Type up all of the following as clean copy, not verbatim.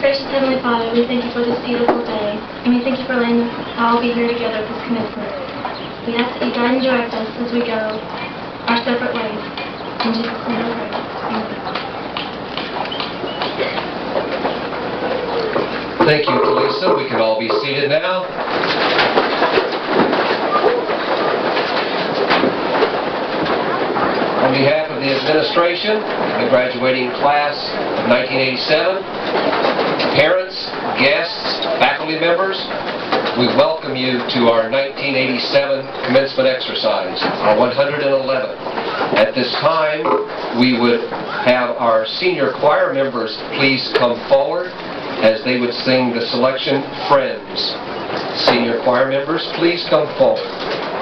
gracious Heavenly Father, we thank you for this beautiful day, and we thank you for letting us all be here together at this commencement. We ask that you guide and direct us as we go our separate ways. In Jesus' name we pray. Amen. Thank you, Talisa. We can all be seated now. On behalf of the administration, the graduating class of 1987, parents, guests, faculty members, we welcome you to our 1987 commencement exercise, our 111th. At this time, we would have our senior choir members please come forward as they would sing the selection Friends. Senior choir members, please come forward.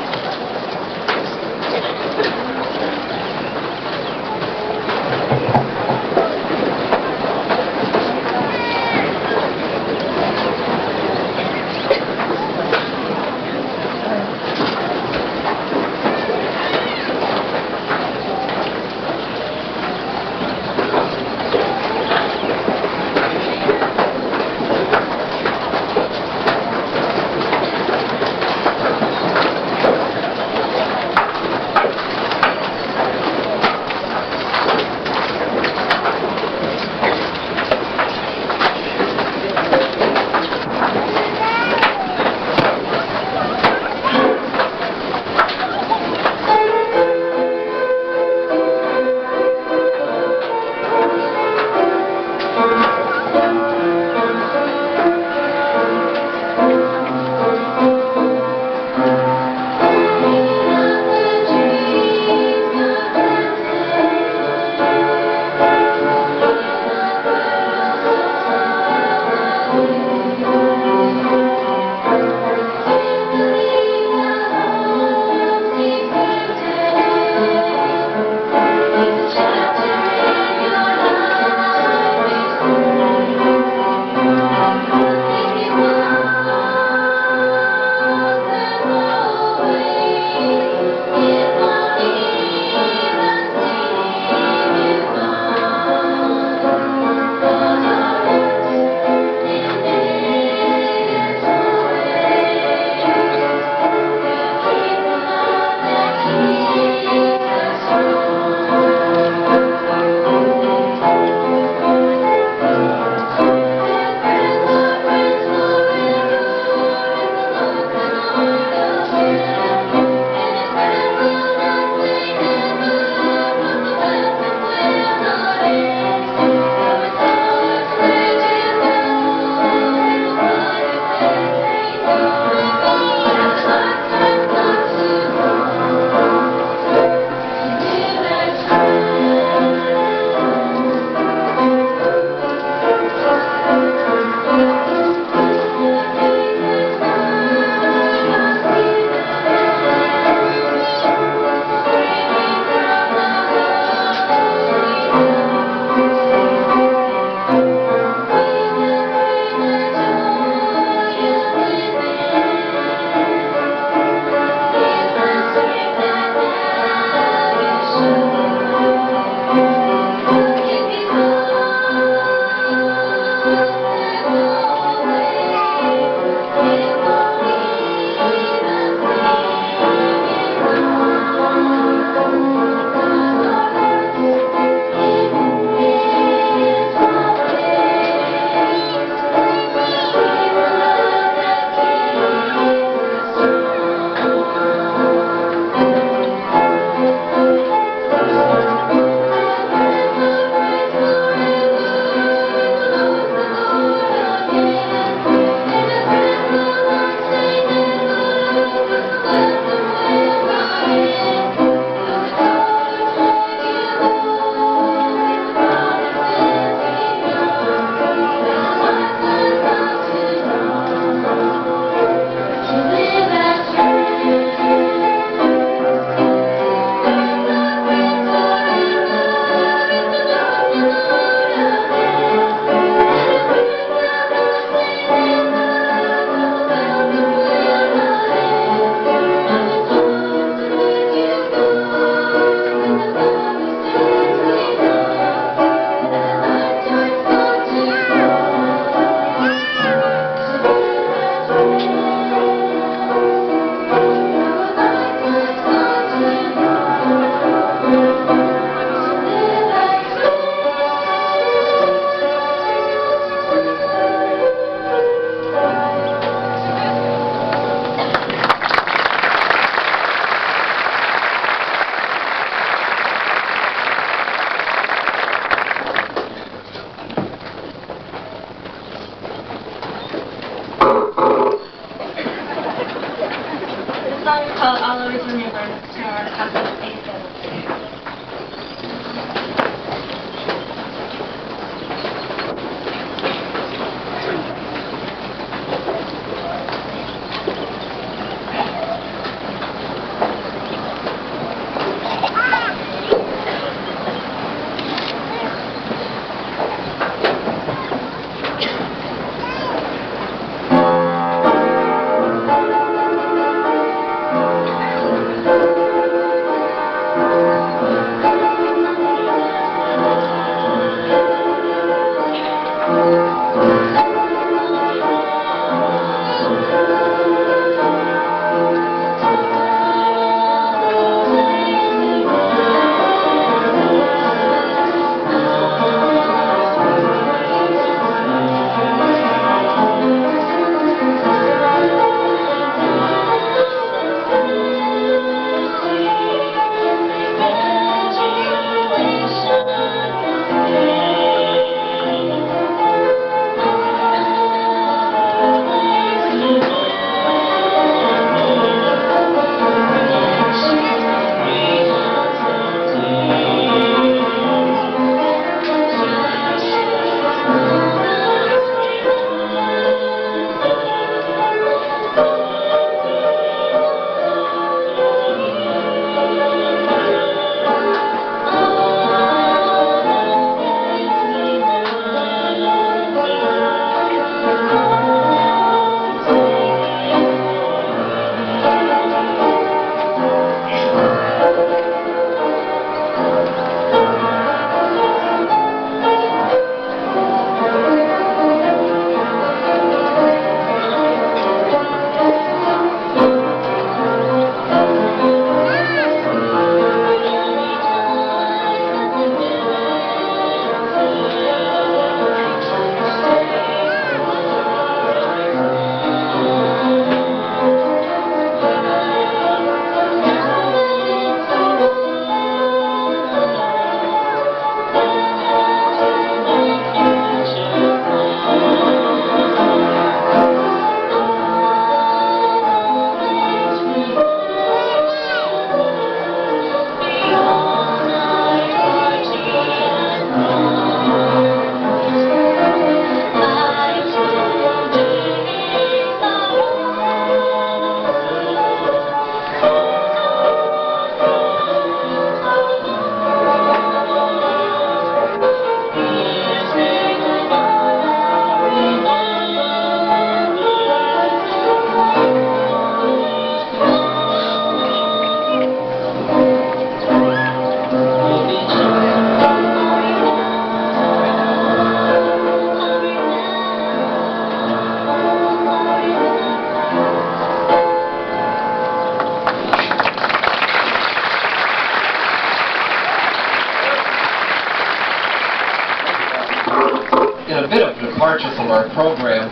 departure from our program,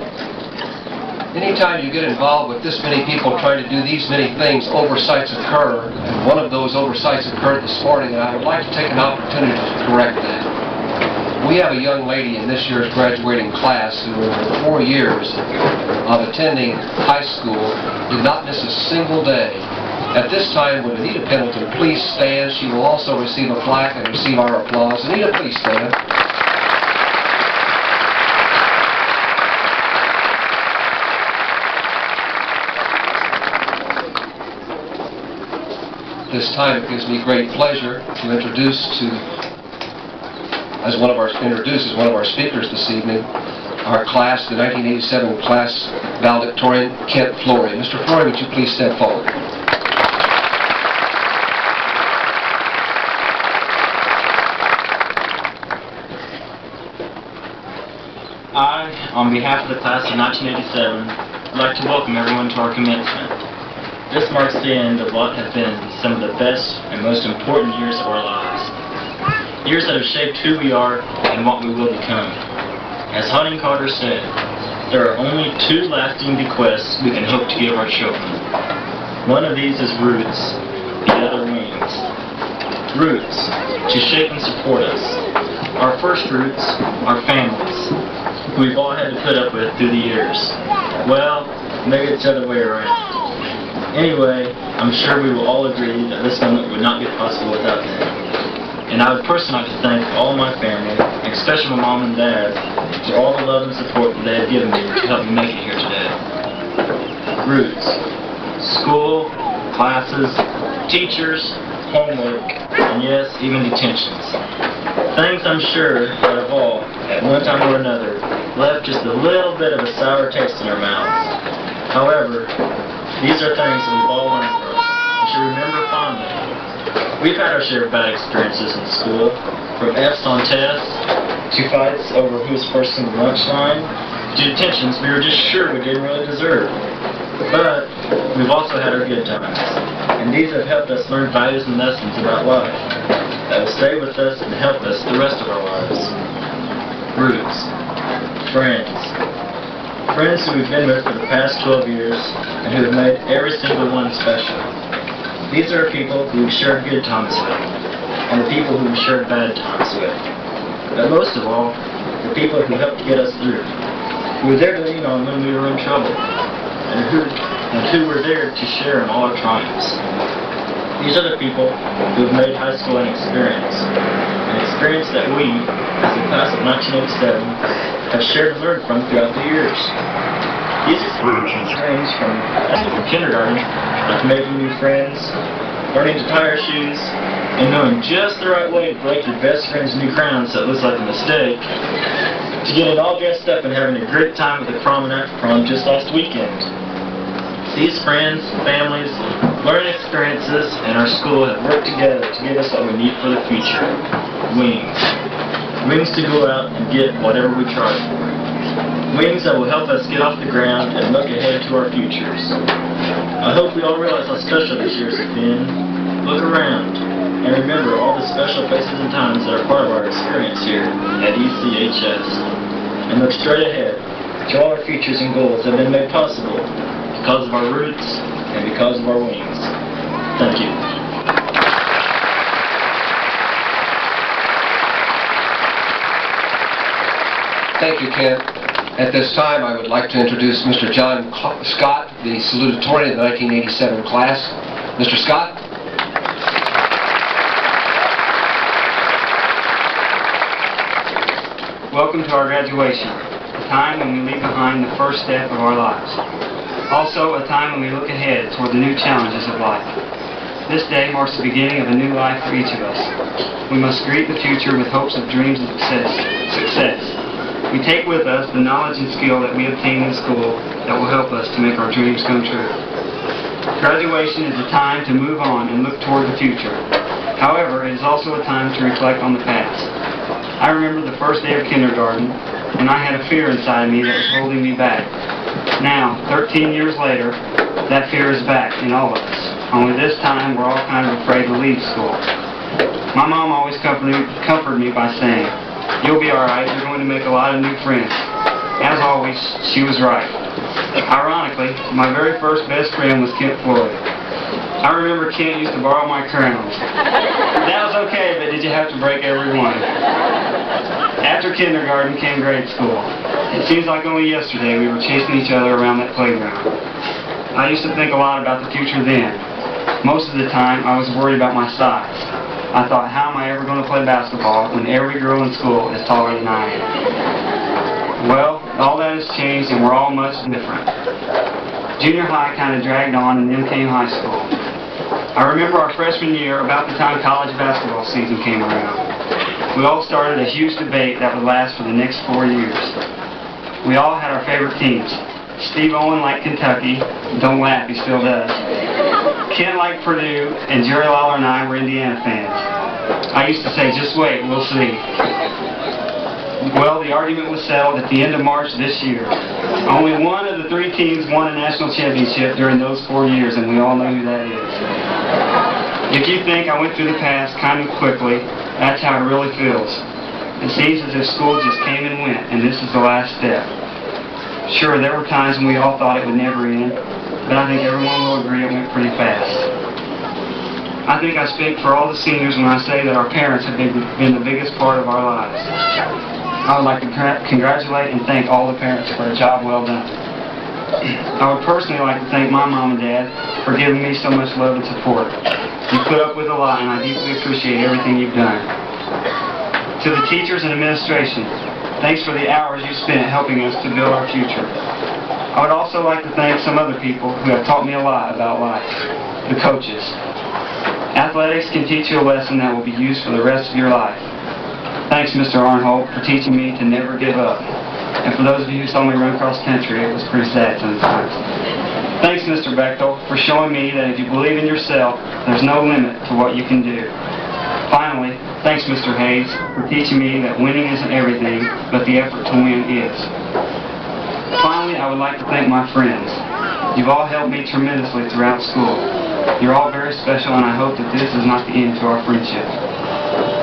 anytime you get involved with this many people trying to do these many things, oversights occur, and one of those oversights occurred this morning, and I would like to take an opportunity to correct that. We have a young lady in this year's graduating class who, in 4 years of attending high school, did not miss a single day. At this time, would Anita Pendleton please stand? She will also receive a plaque and receive our applause. Anita, please stand. This time it gives me great pleasure to introduce as one of our speakers this evening, our class, the 1987 class valedictorian, Kent Flory. Mr. Flory, would you please step forward? I, on behalf of the class of 1987, would like to welcome everyone to our commencement. This marks the end of what have been some of the best and most important years of our lives. Years that have shaped who we are and what we will become. As Hunting Carter said, there are only 2 lasting bequests we can hope to give our children. One of these is roots, the other wings. Roots, to shape and support us. Our first roots are families, who we've all had to put up with through the years. Well, maybe it's the other way around. Anyway, I'm sure we will all agree that this moment would not be possible without them. And I would personally like to thank all my family, and especially my mom and dad, for all the love and support that they have given me to help me make it here today. Roots. School, classes, teachers, homework, and yes, even detentions. Things I'm sure that have all, at one time or another, left just a little bit of a sour taste in our mouths. However, these are things that we've all learned from and should remember fondly. We've had our share of bad experiences in school, from F's on tests, to fights over who's first in the lunch line, to detentions we were just sure we didn't really deserve. But we've also had our good times, and these have helped us learn values and lessons about life that will stay with us and help us the rest of our lives. Roots. Friends. Friends who we've been with for the past 12 years and who have made every single one special. These are people who we've shared good times with, and the people who we've shared bad times with. But most of all, the people who helped get us through, who were there to lean on when we were in trouble, and who were there to share in all our triumphs. These are the people who have made high school an experience that we, as the class of 1987, have shared and learned from throughout the years. These experiences range from kindergarten, like making new friends, learning to tie our shoes, and knowing just the right way to break your best friend's new crown so it looks like a mistake, to getting all dressed up and having a great time at the prom and after prom just last weekend. These friends, families, learning experiences, and our school have worked together to give us what we need for the future. Wings. Wings to go out and get whatever we try for. Wings that will help us get off the ground and look ahead to our futures. I hope we all realize how special these years have been. Look around and remember all the special places and times that are part of our experience here at ECHS. And look straight ahead to all our futures and goals that have been made possible because of our roots and because of our wings. Thank you. Thank you, Ken. At this time, I would like to introduce Mr. John Scott, the salutatorian of the 1987 class. Mr. Scott? Welcome to our graduation, a time when we leave behind the first step of our lives. Also, a time when we look ahead toward the new challenges of life. This day marks the beginning of a new life for each of us. We must greet the future with hopes of dreams of success. We take with us the knowledge and skill that we obtain in school that will help us to make our dreams come true. Graduation is a time to move on and look toward the future. However, it is also a time to reflect on the past. I remember the first day of kindergarten, and I had a fear inside me that was holding me back. Now, 13 years later, that fear is back in all of us. Only this time, we're all kind of afraid to leave school. My mom always comforted me by saying, "You'll be all right. You're going to make a lot of new friends." As always, she was right. Ironically, my very first best friend was Kent Floyd. I remember Kent used to borrow my crayons. That was okay, but did you have to break every one? After kindergarten came grade school. It seems like only yesterday we were chasing each other around that playground. I used to think a lot about the future then. Most of the time, I was worried about my size. I thought, how am I ever going to play basketball when every girl in school is taller than I am? Well, all that has changed and we're all much different. Junior high kind of dragged on and then came high school. I remember our freshman year, about the time college basketball season came around. We all started a huge debate that would last for the next 4 years. We all had our favorite teams. Steve Owen liked Kentucky. Don't laugh, he still does. Ken liked Purdue, and Jerry Lawler and I were Indiana fans. I used to say, just wait, we'll see. Well, the argument was settled at the end of March this year. Only one of the 3 teams won a national championship during those 4 years, and we all know who that is. If you think I went through the past kind of quickly, that's how it really feels. It seems as if school just came and went, and this is the last step. Sure, there were times when we all thought it would never end, but I think everyone will agree it went pretty fast. I think I speak for all the seniors when I say that our parents have been the biggest part of our lives. I would like to congratulate and thank all the parents for a job well done. I would personally like to thank my mom and dad for giving me so much love and support. You put up with a lot, and I deeply appreciate everything you've done. To the teachers and administration, thanks for the hours you spent helping us to build our future. I would also like to thank some other people who have taught me a lot about life. The coaches. Athletics can teach you a lesson that will be used for the rest of your life. Thanks, Mr. Arnholt, for teaching me to never give up. And for those of you who saw me run cross country, it was pretty sad sometimes. Thanks, Mr. Bechtel, for showing me that if you believe in yourself, there's no limit to what you can do. Finally, thanks, Mr. Hayes, for teaching me that winning isn't everything, but the effort to win is. Finally, I would like to thank my friends. You've all helped me tremendously throughout school. You're all very special, and I hope that this is not the end to our friendship.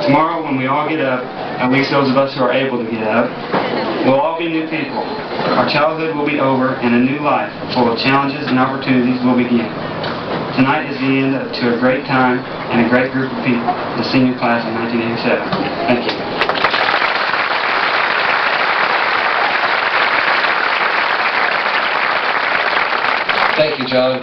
Tomorrow, when we all get up, at least those of us who are able to get up, we'll all be new people. Our childhood will be over, and a new life full of challenges and opportunities will begin. Tonight is the end to a great time and a great group of people, the senior class of 1987. Thank you. Thank you, John.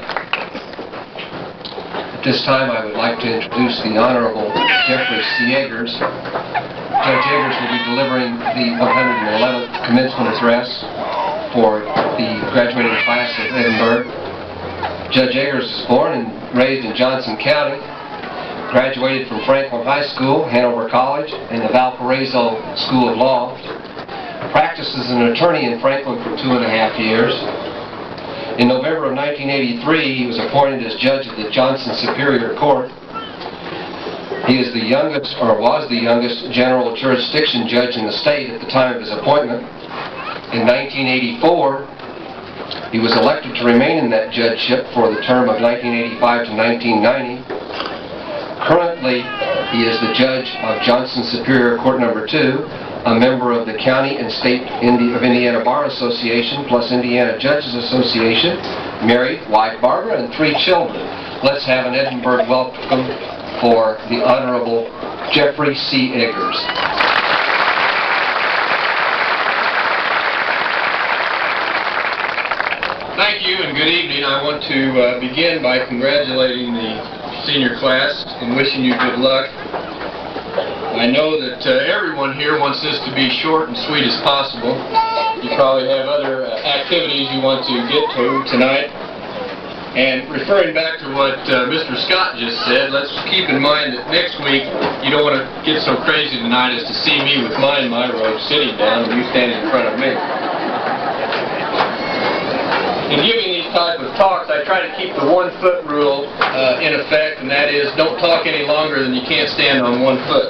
At this time, I would like to introduce the Honorable Jeffrey C. Eggers. Judge Eggers will be delivering the 111th commencement address for the graduating class of Edinburgh. Judge Eggers was born and raised in Johnson County, graduated from Franklin High School, Hanover College, and the Valparaiso School of Law. Practiced as an attorney in Franklin for 2.5 years. In November of 1983, he was appointed as judge of the Johnson Superior Court. He is the youngest, or was the youngest, general jurisdiction judge in the state at the time of his appointment. In 1984, he was elected to remain in that judgeship for the term of 1985 to 1990. Currently, he is the judge of Johnson Superior Court Number 2, a member of the County and State of Indiana Bar Association, plus Indiana Judges Association, married, wife Barbara, and 3 children. Let's have an Edinburgh welcome for the Honorable Jeffrey C. Eggers. Thank you and good evening. I want to begin by congratulating the senior class and wishing you good luck. I know that everyone here wants this to be short and sweet as possible. You probably have other activities you want to get to tonight. And referring back to what Mr. Scott just said, let's keep in mind that next week you don't want to get so crazy tonight as to see me with my robe sitting down and you standing in front of me. In giving these type of talks, I try to keep the 1-foot rule in effect, and that is don't talk any longer than you can't stand on 1 foot.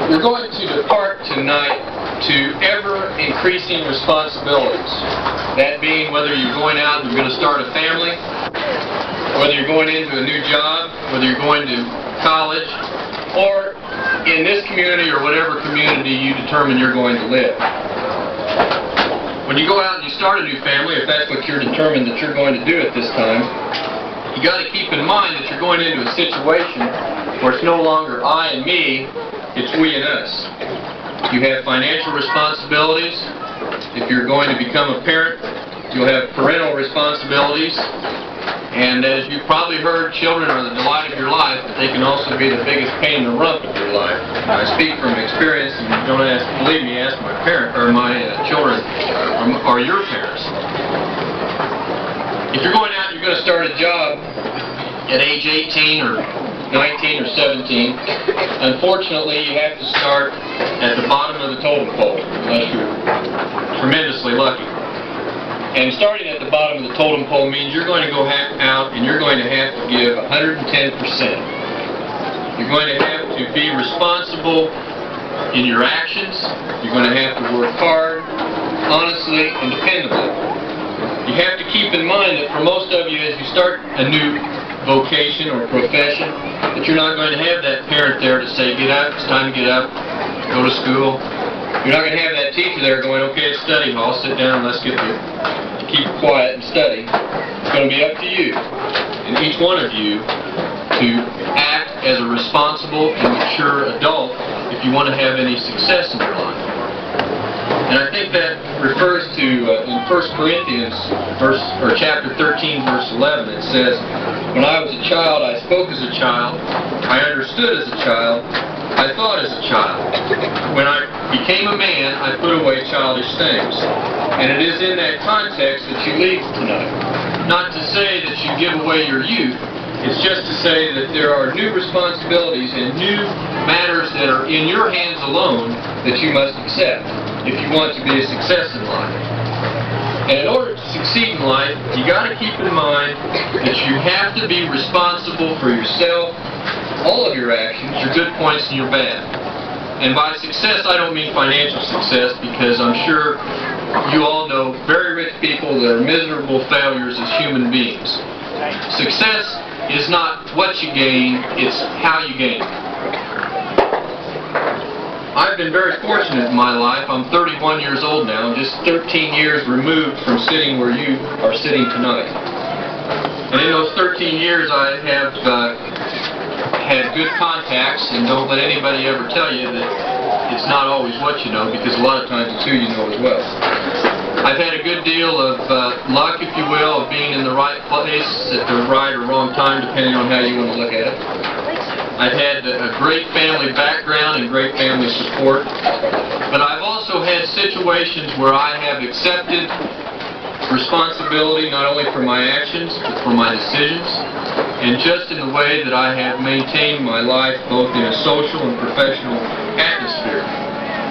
We're going to depart tonight to ever-increasing responsibilities. That being whether you're going out and you're going to start a family, whether you're going into a new job, whether you're going to college, or in this community or whatever community you determine you're going to live. when you go out and you start a new family, if that's what you're determined that you're going to do at this time, you got to keep in mind that you're going into a situation where it's no longer I and me, it's we and us. You have financial responsibilities. If you're going to become a parent, you'll have parental responsibilities. And as you've probably heard, children are the delight of your life, but they can also be the biggest pain in the rump of your life. I speak from experience, and don't believe me, ask my parent or my children or your parents. If you're going out and you're going to start a job at age 18 or 19 or 17, unfortunately you have to start at the bottom of the totem pole unless you're tremendously lucky. And starting at the bottom of the totem pole means you're going to go out and you're going to have to give 110%. You're going to have to be responsible in your actions. You're going to have to work hard, honestly, and dependably. You have to keep in mind that for most of you, as you start a new vocation or profession, that you're not going to have that parent there to say, get up, it's time to get up, go to school. You're not going to have that teacher there going, okay, it's study hall, sit down, let's get to keep quiet and study. It's going to be up to you, and each one of you, to act as a responsible and mature adult if you want to have any success in your life. And I think that refers to, in 1 Corinthians chapter 13, verse 11, it says, when I was a child, I spoke as a child, I understood as a child, I thought as a child. When I became a man, I put away childish things. And it is in that context that you leave tonight. Not to say that you give away your youth, it's just to say that there are new responsibilities and new matters that are in your hands alone that you must accept if you want to be a success in life. And in order to succeed in life, you got to keep in mind that you have to be responsible for yourself, all of your actions, your good points and your bad. And by success, I don't mean financial success, because I'm sure you all know very rich people that are miserable failures as human beings. Success is not what you gain, it's how you gain. I've been very fortunate in my life. I'm 31 years old now, just 13 years removed from sitting where you are sitting tonight. And in those 13 years, I have had good contacts, and don't let anybody ever tell you that it's not always what you know, because a lot of times it's who you know as well. I've had a good deal of luck, if you will, of being in the right place at the right or wrong time, depending on how you want to look at it. I've had a great family background and great family support, but I've also had situations where I have accepted responsibility not only for my actions, but for my decisions, and just in the way that I have maintained my life both in a social and professional atmosphere.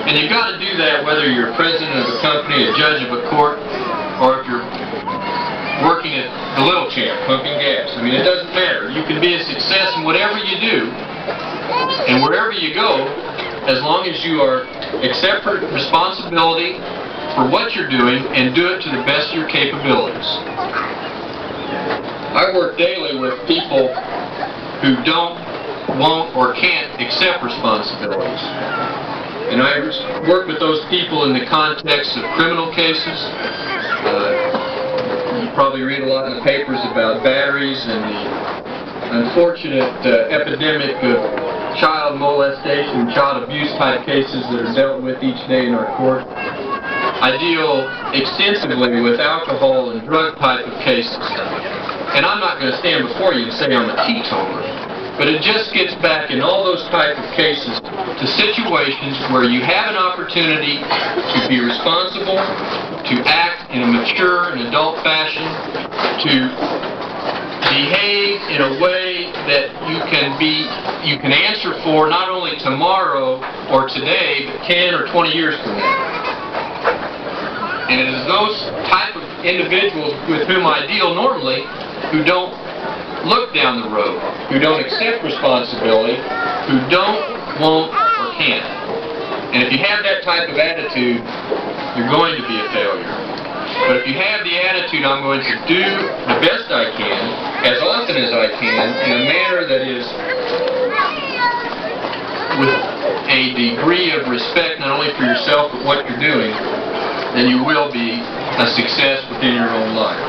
And you've got to do that whether you're president of a company, a judge of a court, or if you're working at the Little Champ, pumping gas. I mean, it doesn't matter. You can be a success in whatever you do, and wherever you go, as long as you accept responsibility for what you're doing and do it to the best of your capabilities. I work daily with people who don't, won't, or can't accept responsibilities. And I work with those people in the context of criminal cases. You probably read a lot in the papers about batteries and the unfortunate epidemic of child molestation, child abuse type cases that are dealt with each day in our court. I deal extensively with alcohol and drug type of cases. And I'm not going to stand before you and say I'm a teetotaler, but it just gets back in all those type of cases to situations where you have an opportunity to be responsible, to act in a mature and adult fashion, to behave in a way that you can answer for not only tomorrow or today, but 10 or 20 years from now. And it is those type of individuals with whom I deal normally who don't look down the road, who don't accept responsibility, who don't, won't, or can't. And if you have that type of attitude, you're going to be a failure. But if you have the attitude, I'm going to do the best I can, as often as I can, in a manner that is with a degree of respect not only for yourself but what you're doing, then you will be a success within your own life.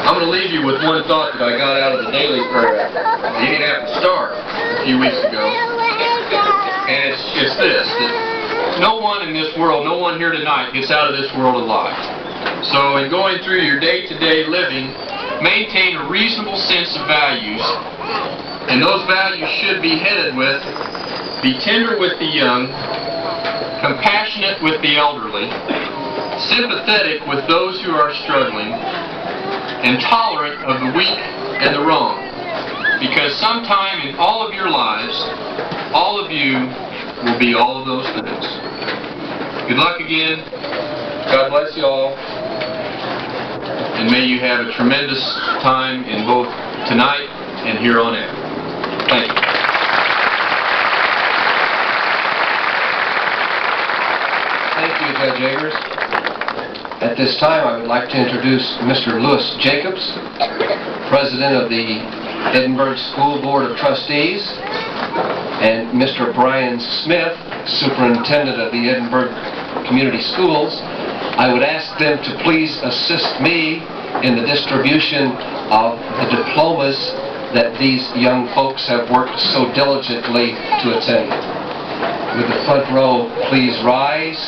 I'm going to leave you with one thought that I got out of the the Indianapolis Star a few weeks ago, and it's this, that no one in this world, no one here tonight gets out of this world alive. So in going through your day-to-day living, maintain a reasonable sense of values, and those values should be headed with: be tender with the young, compassionate with the elderly, sympathetic with those who are struggling, and tolerant of the weak and the wrong. Because sometime in all of your lives, all of you will be all of those things. Good luck again. God bless you all. And may you have a tremendous time in both tonight and here on out. Thank you. Thank you, Judge Agers. At this time, I would like to introduce Mr. Louis Jacobs, President of the Edinburgh School Board of Trustees, and Mr. Brian Smith, Superintendent of the Edinburgh Community Schools. I would ask them to please assist me in the distribution of the diplomas that these young folks have worked so diligently to attain. Would the front row please rise?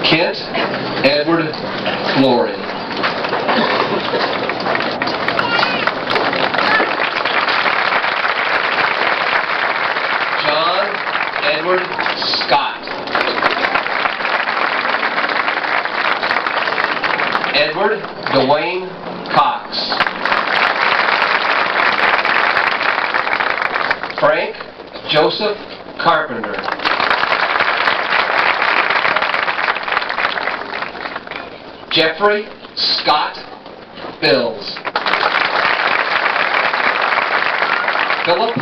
Kent Edward Flory. John Edward Scott. Edward Dwayne Cox. Frank Joseph Carpenter. Jeffrey Scott Bills. Philip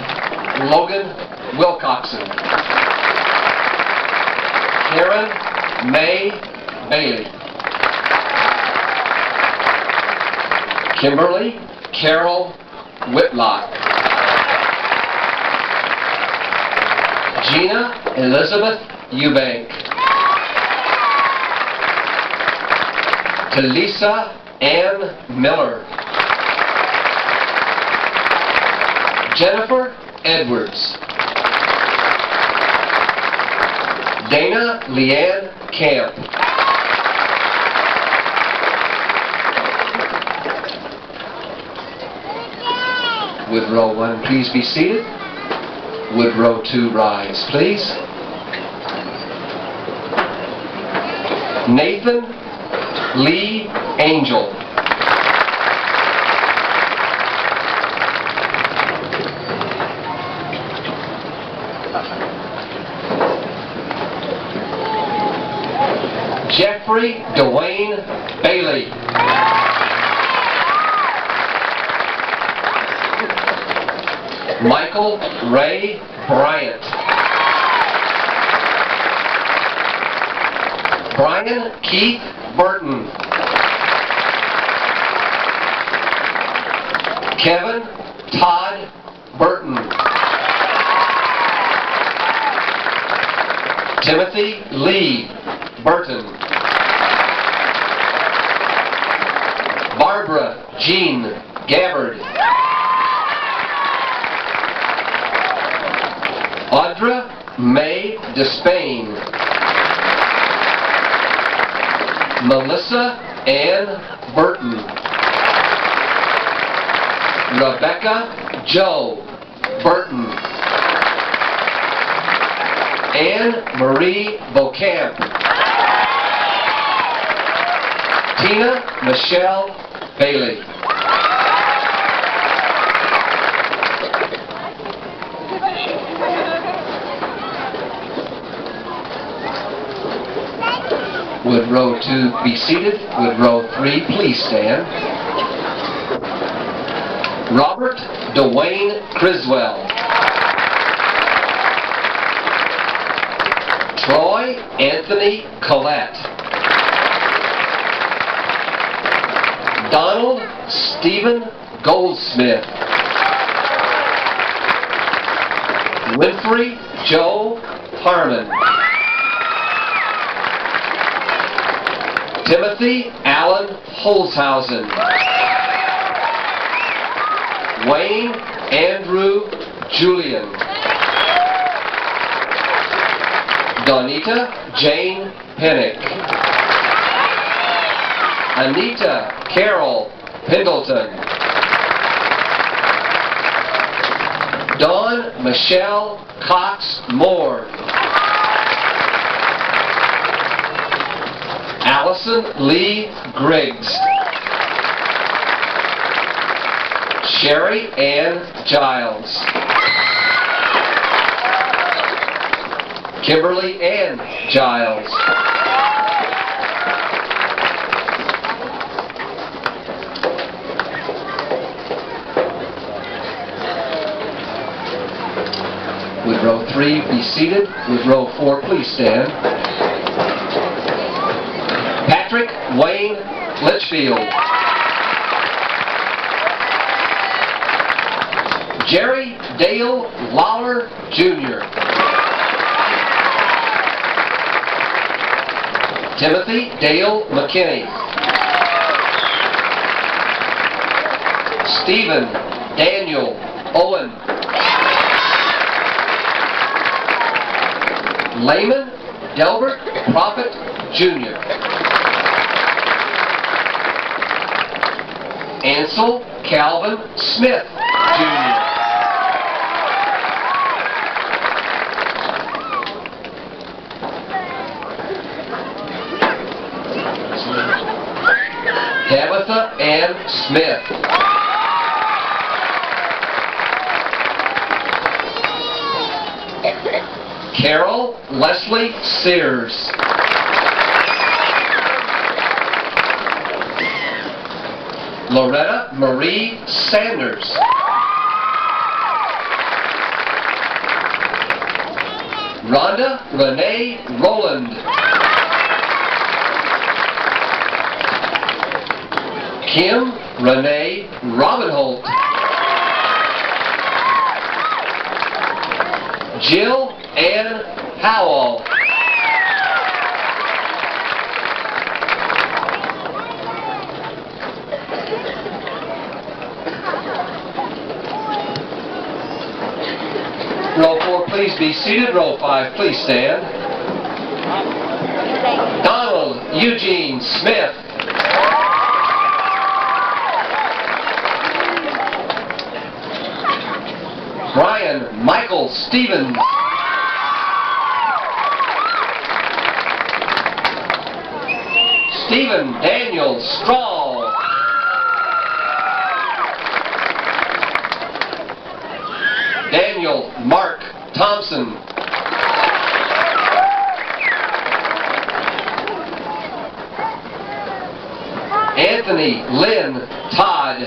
Logan Wilcoxon. Karen May Bailey. Kimberly Carol Whitlock. Gina Elizabeth Eubank. Talisa Ann Miller. Jennifer Edwards. Dana Leanne Camp. Would row 1 please be seated? Would row 2 rise, please? Nathan Lee Angel. Jeffrey Dwayne Bailey. Michael Ray Bryant. Brian Keith Burton. Kevin Todd Burton. Timothy Lee Burton. Barbara Jean Gabbard. Audra May Despain. Melissa Ann Burton. Rebecca Joe Burton. Anne Marie Beaucamp. Tina Michelle Bailey. Would row 2 be seated? Would row 3 please stand? Robert Dwayne Criswell. Troy Anthony Collette. Donald Stephen Goldsmith. Winfrey Joe Harmon. Timothy Allen Holzhausen. Wayne Andrew Julian. Donita Jane Pennick. Anita Carol Pendleton. Dawn Michelle Cox Moore. Allison Lee Griggs. Sherry Ann Giles. Kimberly Ann Giles. Would row 3 be seated? Would row 4 please stand? Patrick Wayne Litchfield. Jerry Dale Lawler Jr. Timothy Dale McKinney. Stephen Daniel Owen. Layman Delbert Prophet Jr. Ansel Calvin Smith Jr. Tabitha Ann Smith. Carol Leslie Sears. Loretta Marie Sanders. Rhonda Renee Rowland. Kim Renee Robinholt. Jill Ann Howell. Row 4, please be seated. Row 5, please stand. Donald Eugene Smith. Brian Michael Stevens. Stephen Daniel Straw. Daniel Mark Thompson. Anthony Lynn Todd.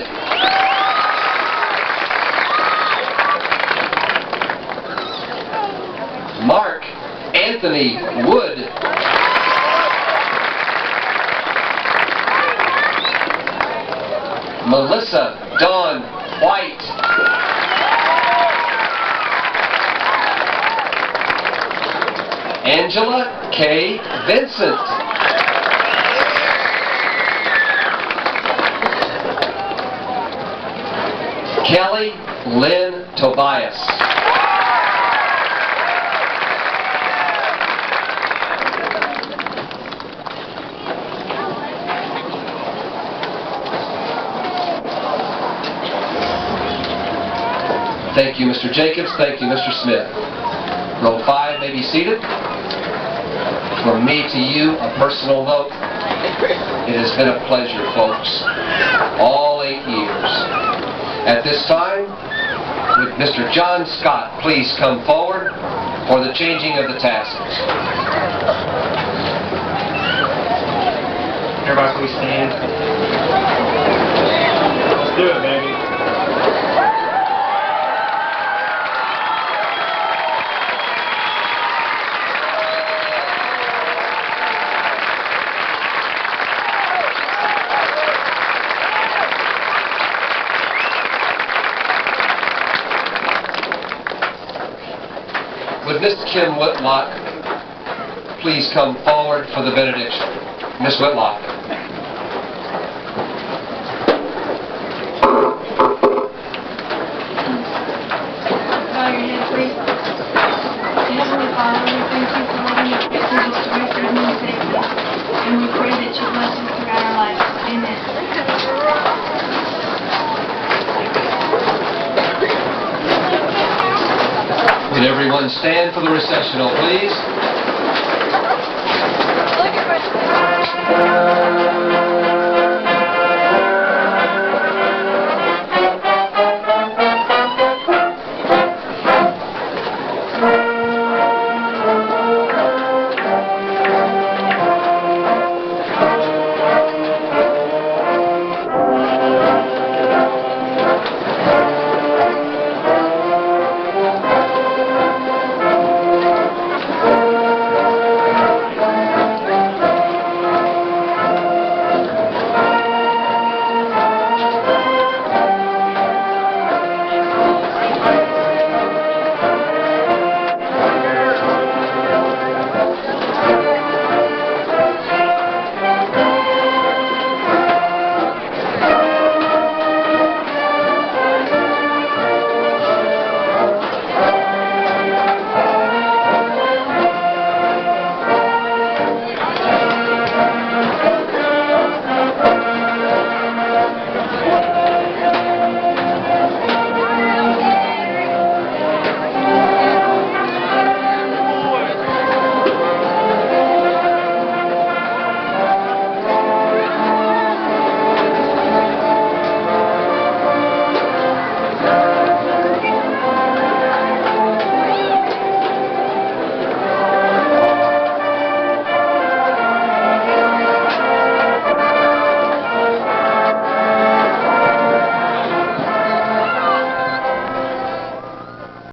Mark Anthony Wood. Melissa Dawn White. Angela K. Vincent. Kelly Lynn Tobias. Thank you, Mr. Jacobs. Thank you, Mr. Smith. Row 5 may be seated. From me to you, a personal note. It has been a pleasure, folks, all 8 years. At this time, would Mr. John Scott please come forward for the changing of the tassels? Everybody please stand. Let's do it, baby. would Miss Kim Whitlock please come forward for the benediction? Miss Whitlock. Bow your head, please. Heavenly Father, we thank you for letting us get through this story certain and safely. And we pray that you bless us throughout our lives. Amen. Can everyone stand for the recessional, please?